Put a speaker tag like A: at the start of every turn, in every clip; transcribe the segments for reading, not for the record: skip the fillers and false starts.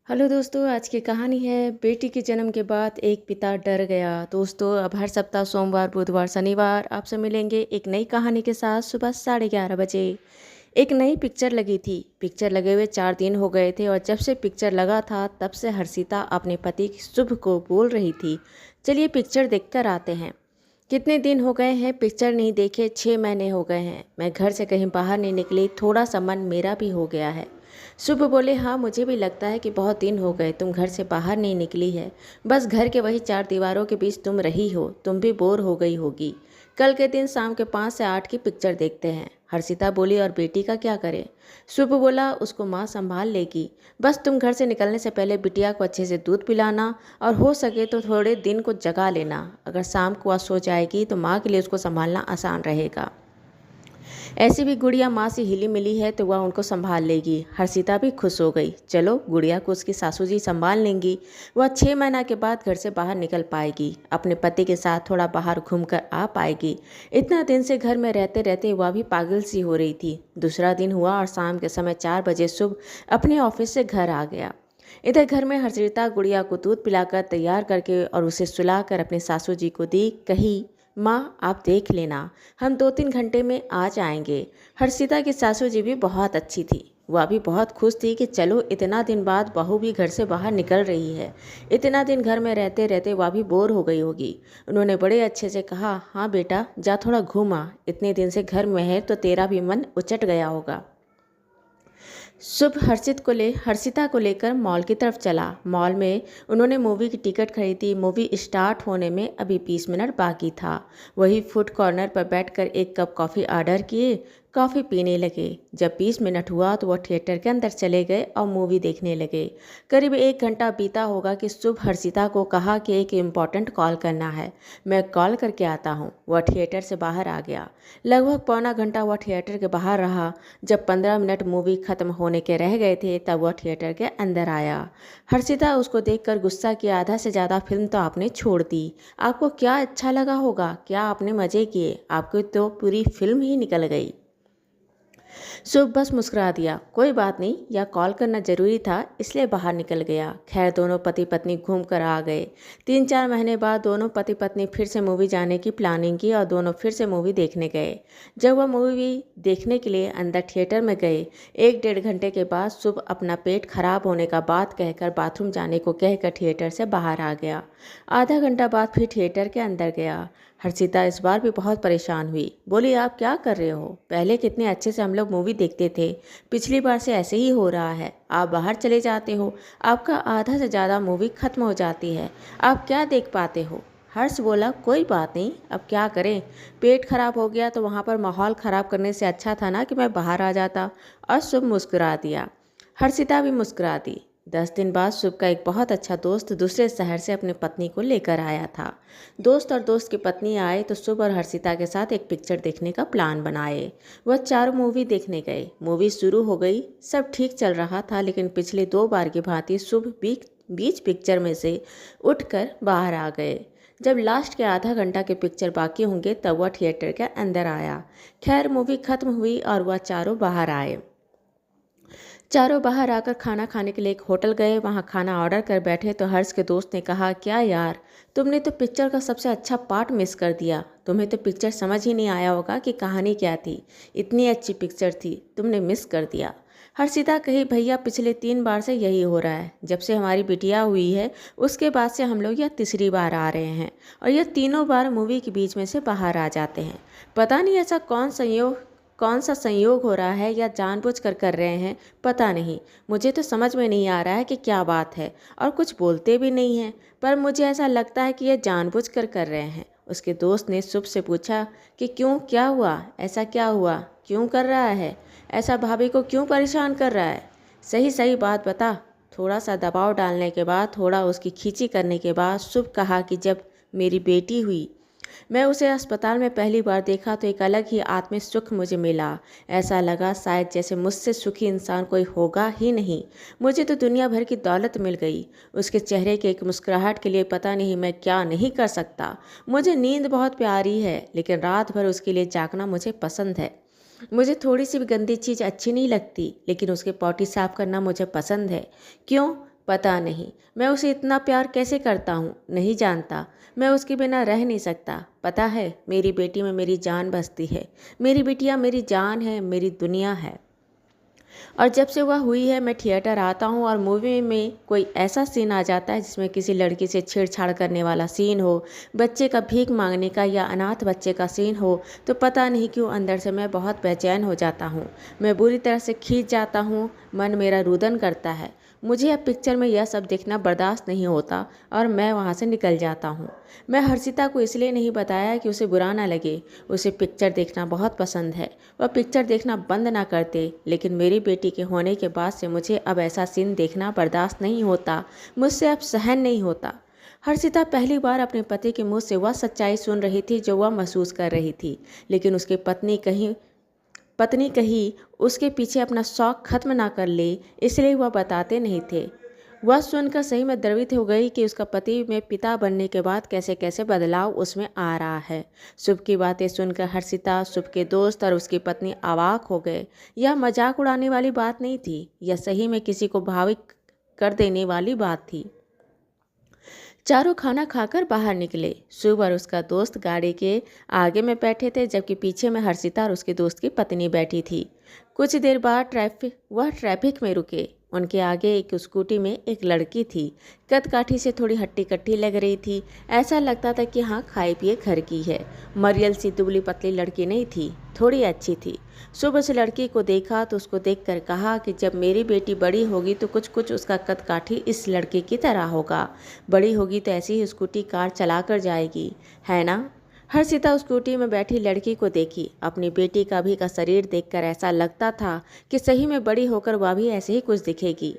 A: Hello दोस्तों, आज की कहानी है बेटी के जन्म के बाद एक पिता डर गया। दोस्तों, अब हर सप्ताह सोमवार, बुधवार, शनिवार आपसे मिलेंगे एक नई कहानी के साथ सुबह 11:30 बजे। एक नई पिक्चर लगी थी। पिक्चर लगे हुए 4 दिन हो गए थे और जब से पिक्चर लगा था तब से हर्षिता अपने पति शुभ को बोल रही थी, चलिए पिक्चर देखकर आते हैं। कितने दिन हो गए हैं पिक्चर नहीं देखे, 6 महीने हो गए हैं। मैं घर से कहीं बाहर नहीं निकली, थोड़ा सा मन मेरा भी हो गया है। शुभ बोले, हाँ मुझे भी लगता है कि बहुत दिन हो गए तुम घर से बाहर नहीं निकली है। बस घर के वही 4 दीवारों के बीच तुम रही हो, तुम भी बोर हो गई होगी। कल के दिन शाम के 5 से 8 की पिक्चर देखते हैं। हर्षिता बोली, और बेटी का क्या करें? शुभ बोला, उसको माँ संभाल लेगी। बस तुम घर से निकलने से पहले बिटिया को अच्छे से दूध पिलाना और हो सके तो थोड़े दिन को जगा लेना। अगर शाम को वह सो जाएगी तो माँ के लिए उसको संभालना आसान रहेगा। ऐसी भी गुड़िया माँ से हिली मिली है तो वह उनको संभाल लेगी। हर्षिता भी खुश हो गई, चलो गुड़िया को उसकी सासू जी संभाल लेंगी। वह 6 महीना के बाद घर से बाहर निकल पाएगी, अपने पति के साथ थोड़ा बाहर घूम कर आ पाएगी। इतना दिन से घर में रहते रहते वह भी पागल सी हो रही थी। दूसरा दिन हुआ और शाम के समय 4 बजे शुभ अपने ऑफिस से घर आ गया। इधर घर में हर्षिता गुड़िया को दूध पिलाकर तैयार करके और उसे सुलाकर अपने सासू जी को दी। कही, माँ आप देख लेना, हम 2-3 घंटे में आ जाएंगे। हर्षिता की सासू जी भी बहुत अच्छी थी। वह भी बहुत खुश थी कि चलो इतना दिन बाद बहू भी घर से बाहर निकल रही है। इतना दिन घर में रहते रहते वह भी बोर हो गई होगी। उन्होंने बड़े अच्छे से कहा, हाँ बेटा जा थोड़ा घूमा, इतने दिन से घर में है तो तेरा भी मन उचट गया होगा। शुभ हर्षिता को लेकर मॉल की तरफ चला। मॉल में उन्होंने मूवी की टिकट खरीदी। मूवी स्टार्ट होने में अभी 20 मिनट बाकी था। वही फूड कॉर्नर पर बैठकर एक कप कॉफ़ी ऑर्डर किए, कॉफ़ी पीने लगे। जब 20 मिनट हुआ तो वह थिएटर के अंदर चले गए और मूवी देखने लगे। करीब 1 घंटा बीता होगा कि शुभ हर्षिता को कहा कि एक इम्पॉर्टेंट कॉल करना है, मैं कॉल करके आता हूँ। वह थिएटर से बाहर आ गया। लगभग पौना घंटा वह थिएटर के बाहर रहा। जब 15 मिनट मूवी खत्म होने के रह गए थे तब वह थिएटर के अंदर आया। हर्षिता उसको देखकर गुस्सा किया, आधा से ज़्यादा फिल्म तो आपने छोड़ दी। आपको क्या अच्छा लगा होगा? क्या आपने मज़े किए? आपकी तो पूरी फिल्म ही निकल गई। शुभ बस मुस्कुरा दिया, कोई बात नहीं, यह कॉल करना जरूरी था इसलिए बाहर निकल गया। खैर दोनों पति पत्नी घूम कर आ गए। 3-4 महीने बाद दोनों पति पत्नी फिर से मूवी जाने की प्लानिंग की और दोनों फिर से मूवी देखने गए। जब वह मूवी देखने के लिए अंदर थिएटर में गए, 1-1.5 घंटे के बाद शुभ अपना पेट खराब होने का बात कहकर बाथरूम जाने को कहकर थिएटर से बाहर आ गया। आधा घंटा बाद फिर थिएटर के अंदर गया। हर्षिता इस बार भी बहुत परेशान हुई। बोली, आप क्या कर रहे हो? पहले कितने अच्छे से हम लोग मूवी देखते थे, पिछली बार से ऐसे ही हो रहा है। आप बाहर चले जाते हो, आपका आधा से ज़्यादा मूवी खत्म हो जाती है, आप क्या देख पाते हो? हर्ष बोला, कोई बात नहीं, अब क्या करें, पेट खराब हो गया तो वहाँ पर माहौल ख़राब करने से अच्छा था ना कि मैं बाहर आ जाता। और शुभ मुस्कुरा दिया। हर्षिता भी मुस्कुरा दी। 10 दिन बाद शुभ का एक बहुत अच्छा दोस्त दूसरे शहर से अपनी पत्नी को लेकर आया था। दोस्त और दोस्त की पत्नी आए तो शुभ और हर्षिता के साथ एक पिक्चर देखने का प्लान बनाए। वह चारों मूवी देखने गए। मूवी शुरू हो गई, सब ठीक चल रहा था, लेकिन पिछले 2 बार की भांति शुभ बीच पिक्चर में से उठकर बाहर आ गए। जब लास्ट के आधा घंटा के पिक्चर बाकी होंगे तब वह थिएटर के अंदर आया। खैर मूवी खत्म हुई और वह चारों बाहर आए। चारों बाहर आकर खाना खाने के लिए एक होटल गए। वहां खाना ऑर्डर कर बैठे तो हर्ष के दोस्त ने कहा, क्या यार, तुमने तो पिक्चर का सबसे अच्छा पार्ट मिस कर दिया। तुम्हें तो पिक्चर समझ ही नहीं आया होगा कि कहानी क्या थी। इतनी अच्छी पिक्चर थी, तुमने मिस कर दिया। हर्षिता कही, भैया पिछले 3 बार से यही हो रहा है। जब से हमारी बिटिया हुई है उसके बाद से हम लोग यह तीसरी बार आ रहे हैं और यह तीनों बार मूवी के बीच में से बाहर आ जाते हैं। पता नहीं ऐसा कौन सा संयोग हो रहा है या जानबूझकर कर रहे हैं, पता नहीं। मुझे तो समझ में नहीं आ रहा है कि क्या बात है, और कुछ बोलते भी नहीं हैं, पर मुझे ऐसा लगता है कि ये जानबूझकर कर रहे हैं। उसके दोस्त ने शुभ से पूछा कि क्यों, क्या हुआ, ऐसा क्या हुआ, क्यों कर रहा है ऐसा, भाभी को क्यों परेशान कर रहा है? सही सही बात बता। थोड़ा सा दबाव डालने के बाद, थोड़ा उसकी खींची करने के बाद शुभ कहा कि जब मेरी बेटी हुई, मैं उसे अस्पताल में पहली बार देखा तो एक अलग ही आत्मिक सुख मुझे मिला। ऐसा लगा शायद जैसे मुझसे सुखी इंसान कोई होगा ही नहीं। मुझे तो दुनिया भर की दौलत मिल गई। उसके चेहरे के एक मुस्कुराहट के लिए पता नहीं मैं क्या नहीं कर सकता। मुझे नींद बहुत प्यारी है, लेकिन रात भर उसके लिए जागना मुझे पसंद है। मुझे थोड़ी सी भी गंदी चीज़ अच्छी नहीं लगती, लेकिन उसके पॉटी साफ करना मुझे पसंद है। क्यों? पता नहीं मैं उसे इतना प्यार कैसे करता हूँ, नहीं जानता। मैं उसके बिना रह नहीं सकता। पता है, मेरी बेटी में मेरी जान बसती है। मेरी बिटिया मेरी जान है, मेरी दुनिया है। और जब से वह हुई है, मैं थिएटर आता हूँ और मूवी में कोई ऐसा सीन आ जाता है जिसमें किसी लड़की से छेड़छाड़ करने वाला सीन हो, बच्चे का भीख मांगने का या अनाथ बच्चे का सीन हो, तो पता नहीं क्यों अंदर से मैं बहुत बेचैन हो जाता हूँ। मैं बुरी तरह से खींच जाता हूँ, मन मेरा रुदन करता है। मुझे अब पिक्चर में यह सब देखना बर्दाश्त नहीं होता और मैं वहाँ से निकल जाता हूँ। मैं हर्षिता को इसलिए नहीं बताया कि उसे बुरा ना लगे। उसे पिक्चर देखना बहुत पसंद है। वह पिक्चर देखना बंद ना करते, लेकिन मेरी बेटी के होने के बाद से मुझे अब ऐसा सीन देखना बर्दाश्त नहीं होता। मुझसे अब सहन नहीं होता। हर्षिता पहली बार अपने पति के मुंह से वह सच्चाई सुन रही थी जो वह महसूस कर रही थी, लेकिन उसकी पत्नी कहीं उसके पीछे अपना शौक खत्म ना कर ले, इसलिए वह बताते नहीं थे। वह सुनकर सही में द्रवित हो गई कि उसका पति में पिता बनने के बाद कैसे कैसे बदलाव उसमें आ रहा है। शुभ की बातें सुनकर हर्षिता, शुभ के दोस्त और उसकी पत्नी अवाक हो गए। यह मजाक उड़ाने वाली बात नहीं थी, यह सही में किसी को भावुक कर देने वाली बात थी। चारों खाना खाकर बाहर निकले। शुभ और उसका दोस्त गाड़ी के आगे में बैठे थे, जबकि पीछे में हर्षिता और उसके दोस्त की पत्नी बैठी थी। कुछ देर बाद ट्रैफिक में रुके। उनके आगे एक स्कूटी में एक लड़की थी। कद काठी से थोड़ी हट्टी कट्टी लग रही थी। ऐसा लगता था कि हाँ, खाए पिए घर की है। मरियल सी दुबली पतली लड़की नहीं थी, थोड़ी अच्छी थी। सुबह से लड़की को देखा तो उसको देखकर कहा कि जब मेरी बेटी बड़ी होगी तो कुछ कुछ उसका कद काठी इस लड़के की तरह होगा। बड़ी होगी तो ऐसी ही स्कूटी कार चला कर जाएगी, है ना। हर्षिता स्कूटी में बैठी लड़की को देखी। अपनी बेटी का भी का शरीर देखकर ऐसा लगता था कि सही में बड़ी होकर वह भी ऐसे ही कुछ दिखेगी।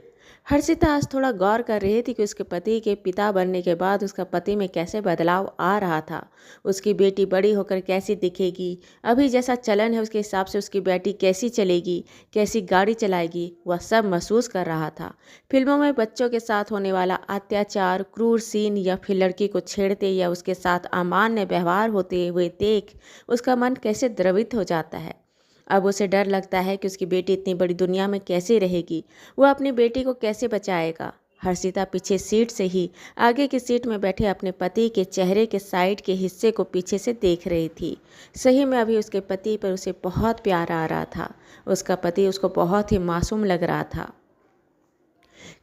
A: हर्षिता आज थोड़ा गौर कर रही थी कि उसके पति के पिता बनने के बाद उसका पति में कैसे बदलाव आ रहा था। उसकी बेटी बड़ी होकर कैसी दिखेगी, अभी जैसा चलन है उसके हिसाब से उसकी बेटी कैसी चलेगी, कैसी गाड़ी चलाएगी, वह सब महसूस कर रहा था। फिल्मों में बच्चों के साथ होने वाला अत्याचार, क्रूर सीन या फिर लड़की को छेड़ते या उसके साथ अमान्य व्यवहार होते हुए देख उसका मन कैसे द्रवित हो जाता है। अब उसे डर लगता है कि उसकी बेटी इतनी बड़ी दुनिया में कैसे रहेगी, वह अपनी बेटी को कैसे बचाएगा। हर्षिता पीछे सीट से ही आगे की सीट में बैठे अपने पति के चेहरे के साइड के हिस्से को पीछे से देख रही थी। सही में अभी उसके पति पर उसे बहुत प्यार आ रहा था। उसका पति उसको बहुत ही मासूम लग रहा था।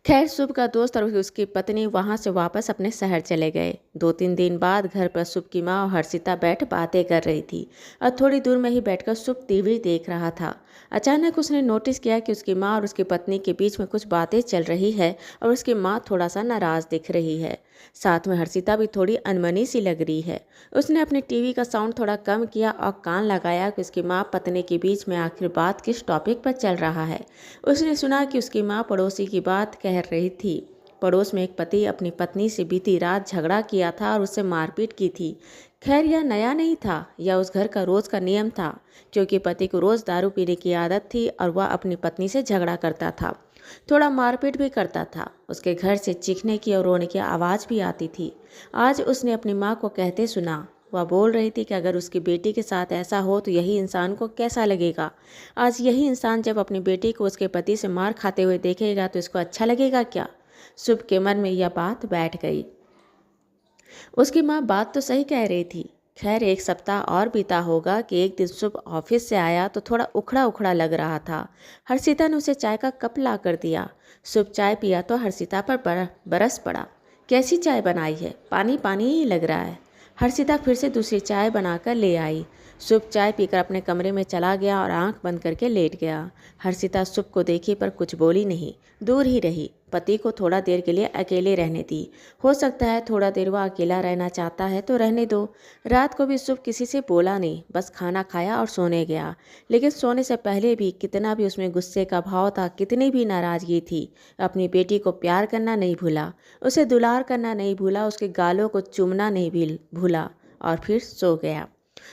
A: खैर, शुभ का दोस्त और उसकी पत्नी वहां से वापस अपने शहर चले गए। 2-3 दिन बाद घर पर शुभ की माँ और हर्षिता बैठ बातें कर रही थी और थोड़ी दूर में ही बैठकर शुभ टीवी देख रहा था। अचानक उसने नोटिस किया कि उसकी माँ और उसकी पत्नी के बीच में कुछ बातें चल रही है और उसकी माँ थोड़ा सा नाराज दिख रही है। साथ में हर्षिता भी थोड़ी अनमनी सी लग रही है। उसने अपने टीवी का साउंड थोड़ा कम किया और कान लगाया कि उसकी माँ पत्नी के बीच में आखिर बात किस टॉपिक पर चल रहा है। उसने सुना कि उसकी माँ पड़ोसी की बात कह रही थी। पड़ोस में एक पति अपनी पत्नी से बीती रात झगड़ा किया था और उससे मारपीट की थी। खैर, यह नया नहीं था, यह उस घर का रोज का नियम था, क्योंकि पति को रोज दारू पीने की आदत थी और वह अपनी पत्नी से झगड़ा करता था, थोड़ा मारपीट भी करता था। उसके घर से चीखने की और रोने की आवाज़ भी आती थी। आज उसने अपनी माँ को कहते सुना। वह बोल रही थी कि अगर उसकी बेटी के साथ ऐसा हो तो यही इंसान को कैसा लगेगा। आज यही इंसान जब अपनी बेटी को उसके पति से मार खाते हुए देखेगा तो इसको अच्छा लगेगा क्या। शुभ के मन में यह बात बैठ गई। उसकी माँ बात तो सही कह रही थी। खैर, 1 सप्ताह और बीता होगा कि एक दिन शुभ ऑफिस से आया तो थोड़ा उखड़ा उखड़ा लग रहा था। हर्षिता ने उसे चाय का कप ला कर दिया। शुभ चाय पिया तो हर्षिता पर बरस पड़ा। कैसी चाय बनाई है, पानी पानी ही लग रहा है। हर्षिता फिर से दूसरी चाय बनाकर ले आई। शुभ चाय पीकर अपने कमरे में चला गया और आंख बंद करके लेट गया। हर्षिता शुभ को देखी पर कुछ बोली नहीं, दूर ही रही। पति को थोड़ा देर के लिए अकेले रहने दी। हो सकता है थोड़ा देर वह अकेला रहना चाहता है तो रहने दो। रात को भी शुभ किसी से बोला नहीं, बस खाना खाया और सोने गया। लेकिन सोने से पहले भी कितना भी उसमें गुस्से का भाव था, कितनी भी नाराजगी थी, अपनी बेटी को प्यार करना नहीं भूला, उसे दुलार करना नहीं भूला, उसके गालों को चूमना नहीं भूला और फिर सो गया।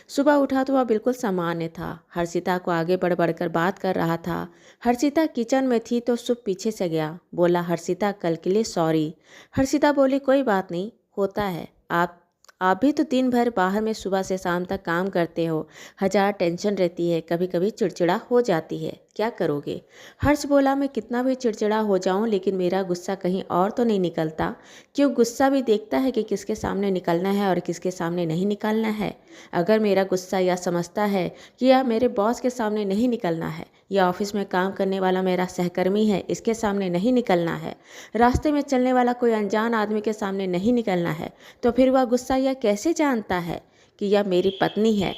A: सुबह उठा तो वह बिल्कुल सामान्य था। हर्षिता को आगे बढ़ बढ़कर बात कर रहा था। हर्षिता किचन में थी तो शुभ पीछे से गया, बोला, हर्षिता कल के लिए सॉरी। हर्षिता बोली, कोई बात नहीं, होता है, आप आप भी तो दिन भर बाहर में सुबह से शाम तक काम करते हो, हजार टेंशन रहती है, कभी कभी चिड़चिड़ा हो जाती है, क्या करोगे? हर्ष बोला, मैं कितना भी चिड़चिड़ा हो जाऊं लेकिन मेरा गुस्सा कहीं और तो नहीं निकलता। क्यों? गुस्सा भी देखता है कि किसके सामने निकलना है और किसके सामने नहीं निकलना है। अगर मेरा गुस्सा या समझता है कि या मेरे बॉस के सामने नहीं निकलना है, या ऑफिस में काम करने वाला मेरा सहकर्मी है इसके सामने नहीं निकलना है, रास्ते में चलने वाला कोई अनजान आदमी के सामने नहीं निकलना है, तो फिर वह गुस्सा यह कैसे जानता है कि यह मेरी पत्नी है,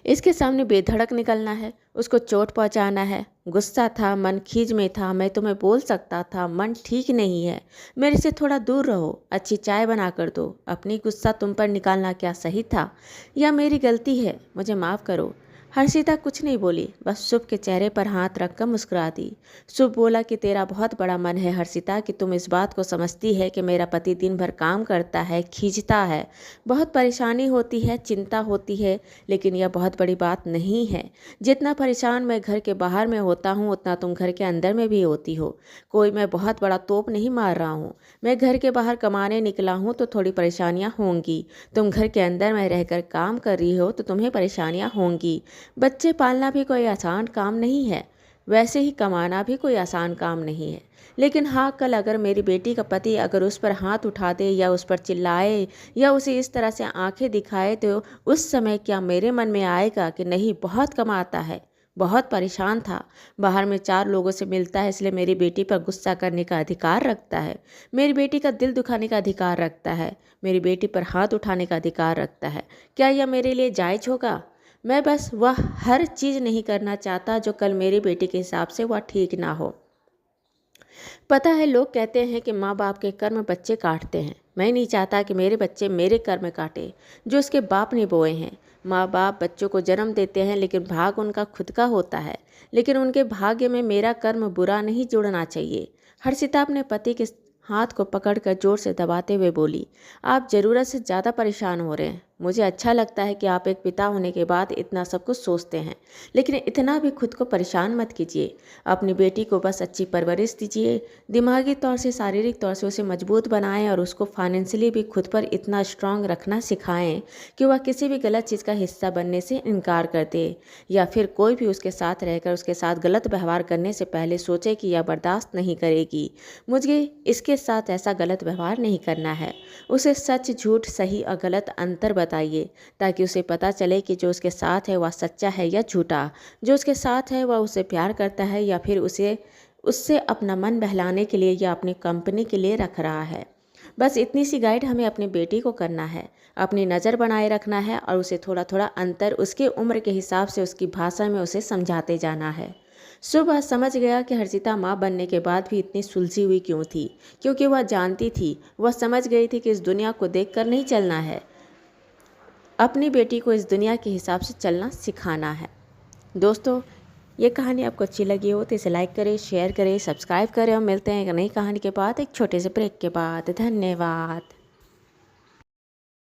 A: इसके सामने बेधड़क निकलना है, उसको चोट पहुंचाना है? गुस्सा था, मन खीज में था, मैं तुम्हें बोल सकता था मन ठीक नहीं है, मेरे से थोड़ा दूर रहो, अच्छी चाय बना कर दो। अपनी गुस्सा तुम पर निकालना क्या सही था या मेरी गलती है? मुझे माफ़ करो। हर्षिता कुछ नहीं बोली, बस शुभ के चेहरे पर हाथ रखकर मुस्कुरा दी। शुभ बोला कि तेरा बहुत बड़ा मन है हर्षिता कि तुम इस बात को समझती है कि मेरा पति दिन भर काम करता है, खींचता है, बहुत परेशानी होती है, चिंता होती है, लेकिन यह बहुत बड़ी बात नहीं है। जितना परेशान मैं घर के बाहर में होता हूँ उतना तुम घर के अंदर में भी होती हो। कोई मैं बहुत बड़ा तोप नहीं मार रहा हूँ। मैं घर के बाहर कमाने निकला हूँ तो थोड़ी परेशानियाँ होंगी। तुम घर के अंदर में रहकर काम कर रही हो तो तुम्हें परेशानियाँ होंगी। बच्चे पालना भी कोई आसान काम नहीं है, वैसे ही कमाना भी कोई आसान काम नहीं है। लेकिन हाँ, कल अगर मेरी बेटी का पति अगर उस पर हाथ उठा दे या उस पर चिल्लाए या उसे इस तरह से आंखें दिखाए तो उस समय क्या मेरे मन में आएगा कि नहीं, बहुत कमाता है, बहुत परेशान था, बाहर में 4 लोगों से मिलता है इसलिए मेरी बेटी पर गुस्सा करने का अधिकार रखता है, मेरी बेटी का दिल दुखाने का अधिकार रखता है, मेरी बेटी पर हाथ उठाने का अधिकार रखता है? क्या यह मेरे लिए जायज़ होगा? मैं बस वह हर चीज़ नहीं करना चाहता जो कल मेरी बेटी के हिसाब से वह ठीक ना हो। पता है, लोग कहते हैं कि माँ बाप के कर्म बच्चे काटते हैं। मैं नहीं चाहता कि मेरे बच्चे मेरे कर्म काटे जो उसके बाप ने बोए हैं। माँ बाप बच्चों को जन्म देते हैं लेकिन भाग उनका खुद का होता है, लेकिन उनके भाग्य में मेरा कर्म बुरा नहीं जुड़ना चाहिए। हर्षिता अपने पति के हाथ को पकड़कर जोर से दबाते हुए बोली, आप ज़रूरत से ज़्यादा परेशान हो रहे हैं। मुझे अच्छा लगता है कि आप एक पिता होने के बाद इतना सब कुछ सोचते हैं, लेकिन इतना भी खुद को परेशान मत कीजिए। अपनी बेटी को बस अच्छी परवरिश दीजिए, दिमागी तौर से शारीरिक तौर से उसे मजबूत बनाएं और उसको फाइनेंशियली भी खुद पर इतना स्ट्रांग रखना सिखाएं कि वह किसी भी गलत चीज़ का हिस्सा बनने से इनकार कर दे, या फिर कोई भी उसके साथ रहकर उसके साथ गलत व्यवहार करने से पहले सोचे कि यह बर्दाश्त नहीं करेगी, मुझे इसके साथ ऐसा गलत व्यवहार नहीं करना है। उसे सच झूठ, सही और गलत अंतर बताइए ताकि उसे पता चले कि जो उसके साथ है वह सच्चा है या झूठा, जो उसके साथ है वह उसे प्यार करता है या फिर उससे अपना मन बहलाने के लिए या अपनी कंपनी के लिए रख रहा है। बस इतनी सी गाइड हमें अपनी बेटी को करना है, अपनी नज़र बनाए रखना है और उसे थोड़ा थोड़ा अंतर उसके उम्र के हिसाब से उसकी भाषा में उसे समझाते जाना है। सुबह समझ गया कि हर्षिता माँ बनने के बाद भी इतनी सुलझी हुई क्यों थी, क्योंकि वह जानती थी, वह समझ गई थी कि इस दुनिया को देखकर नहीं चलना है, अपनी बेटी को इस दुनिया के हिसाब से चलना सिखाना है। दोस्तों, ये कहानी आपको अच्छी लगी हो तो इसे लाइक करें, शेयर करें, सब्सक्राइब करें और मिलते हैं एक नई कहानी के बाद, एक छोटे से ब्रेक के बाद। धन्यवाद।